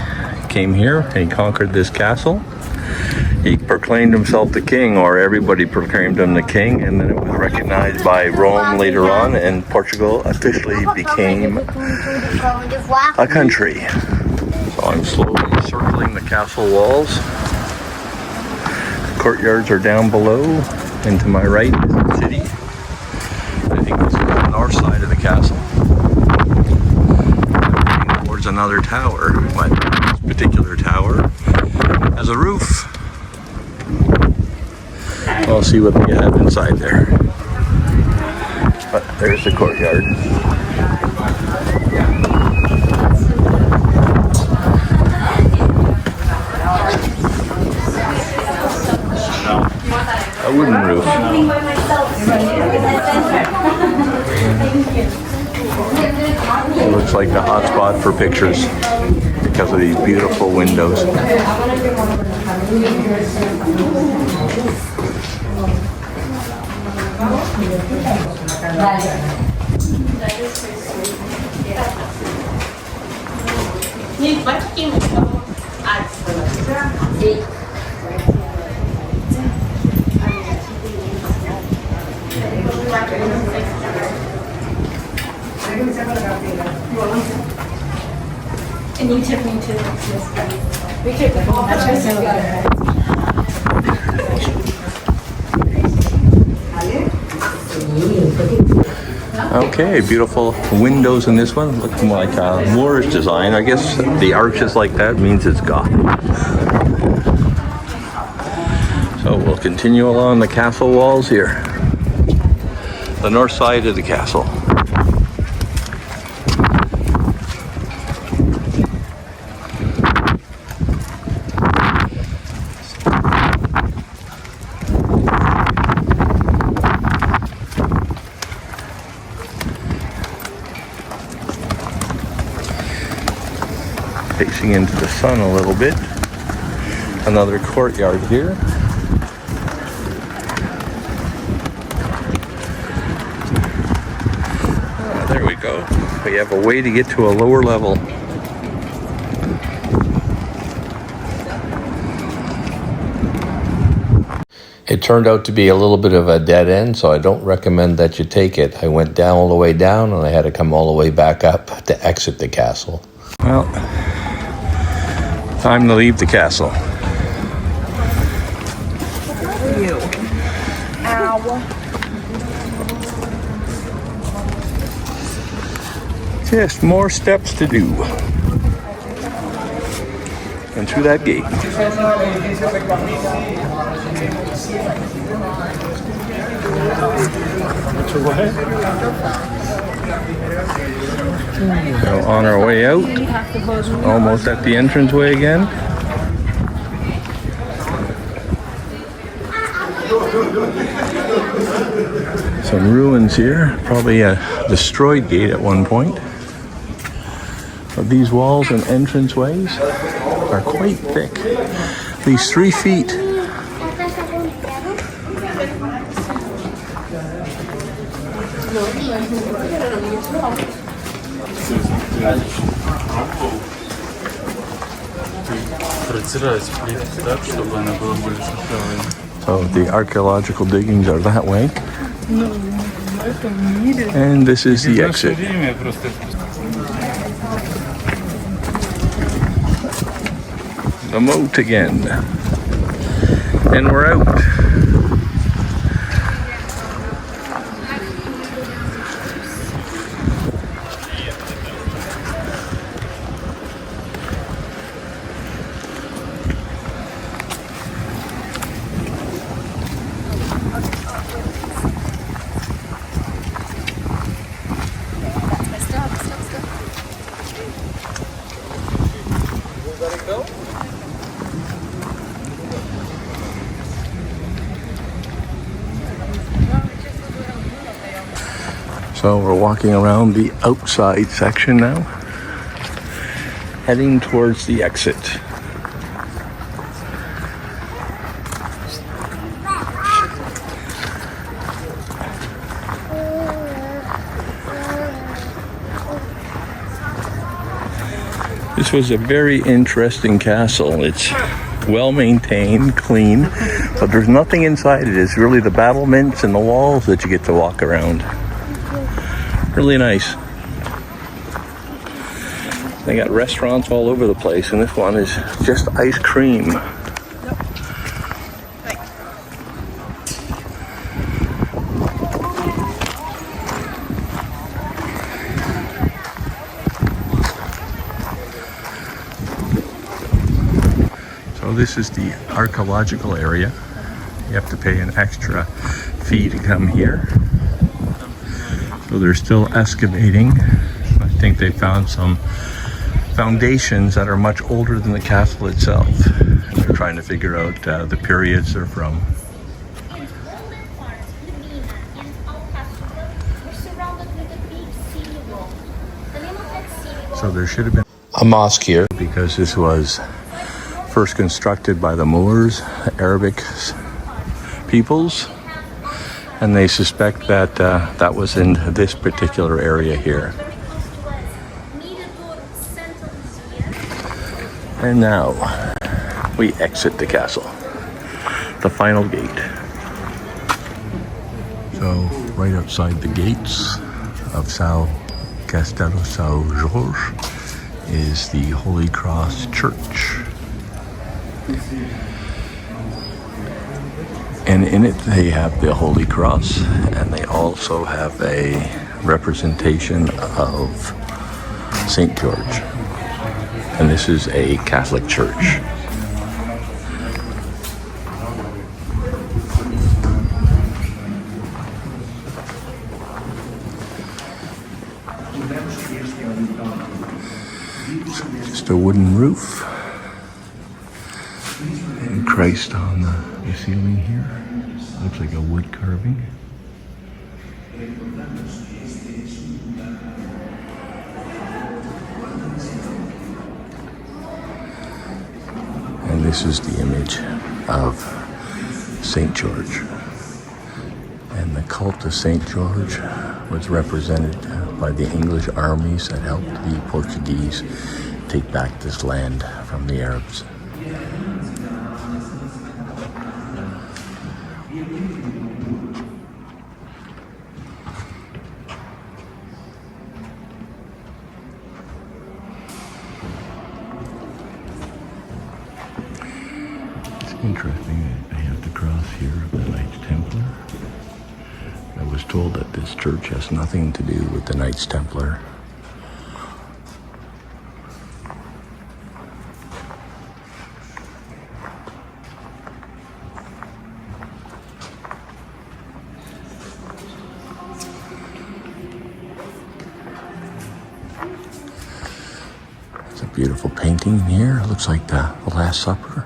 came here and he conquered this castle, he proclaimed himself the king, or everybody proclaimed him the king, and then it was recognized by Rome later on, and Portugal officially became a country. So I'm slowly circling the castle walls. The courtyards are down below, and to my right is the city. I think this is the north side of the castle. I'm towards another tower, but this particular tower has a roof. I'll see what we have inside there. But there's the courtyard. A wooden roof. It looks like a hot spot for pictures because of these beautiful windows. And you took me to this place. We took the whole Okay, beautiful windows in this one, looking like a Moorish design. I guess the arches like that means it's Gothic. So we'll continue along the castle walls here. The north side of the castle. Facing into the sun a little bit. Another courtyard here. There we go. We have a way to get to a lower level. It turned out to be a little bit of a dead end, so I don't recommend that you take it. I went down all the way down and I had to come all the way back up to exit the castle. Well, time to leave the castle. Just more steps to do. and through that gate. So on our way out, almost at the entranceway again. Some ruins here, probably a destroyed gate at one point. But these walls and entranceways are quite thick, at least 3 feet. So the archaeological diggings are that way. And this is the exit. The moat again. And we're out. So we're walking around the outside section now, heading towards the exit. This was a very interesting castle. It's well maintained, clean, but there's nothing inside it. It's really the battlements and the walls that you get to walk around. Really nice. They got restaurants all over the place, and this one is just ice cream. So this is the archaeological area. You have to pay an extra fee to come here. So they're still excavating. I think they found some foundations that are much older than the castle itself. And they're trying to figure out the periods they're from. So there should have been a mosque here because this was first constructed by the Moors, Arabic peoples. And they suspect that that was in this particular area here. And now we exit the castle, the final gate. So right outside the gates of Castelo São Jorge is the Holy Cross Church. And in it they have the Holy Cross, and they also have a representation of St. George. And this is a Catholic church. Just a wooden roof. And Christ on the ceiling here. Looks like a wood carving. And this is the image of St. George. And the cult of St. George was represented by the English armies that helped the Portuguese take back this land from the Arabs. Interesting that they have the cross here of the Knights Templar. I was told that this church has nothing to do with the Knights Templar. Beautiful painting here. Looks like the Last Supper.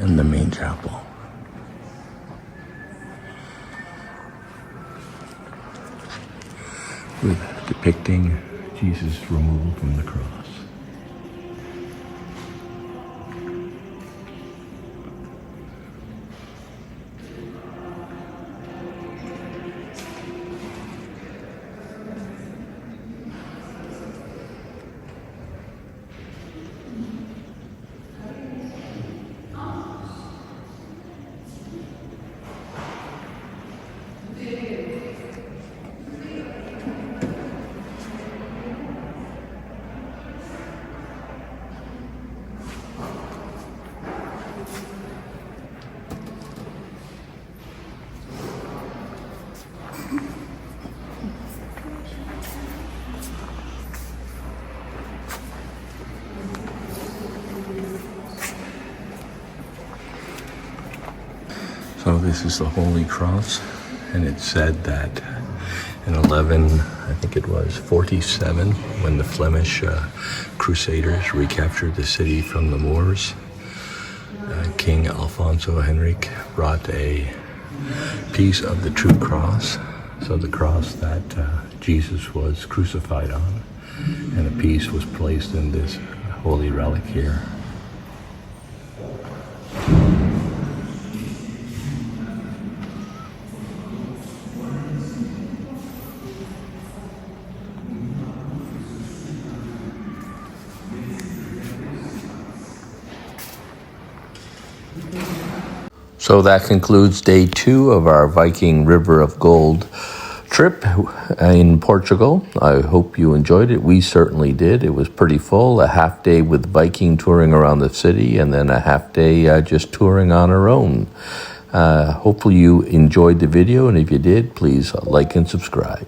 And the main chapel. With depicting Jesus' removal from the cross. So this is the Holy Cross, and it said that in 47, when the Flemish Crusaders recaptured the city from the Moors, King Alfonso Henrique brought a piece of the true cross, so the cross that Jesus was crucified on, and a piece was placed in this holy relic here. So that concludes day 2 of our Viking River of Gold trip in Portugal. I hope you enjoyed it. We certainly did. It was pretty full. A half day with Viking touring around the city, and then a half day just touring on our own. Hopefully you enjoyed the video, and if you did, please like and subscribe.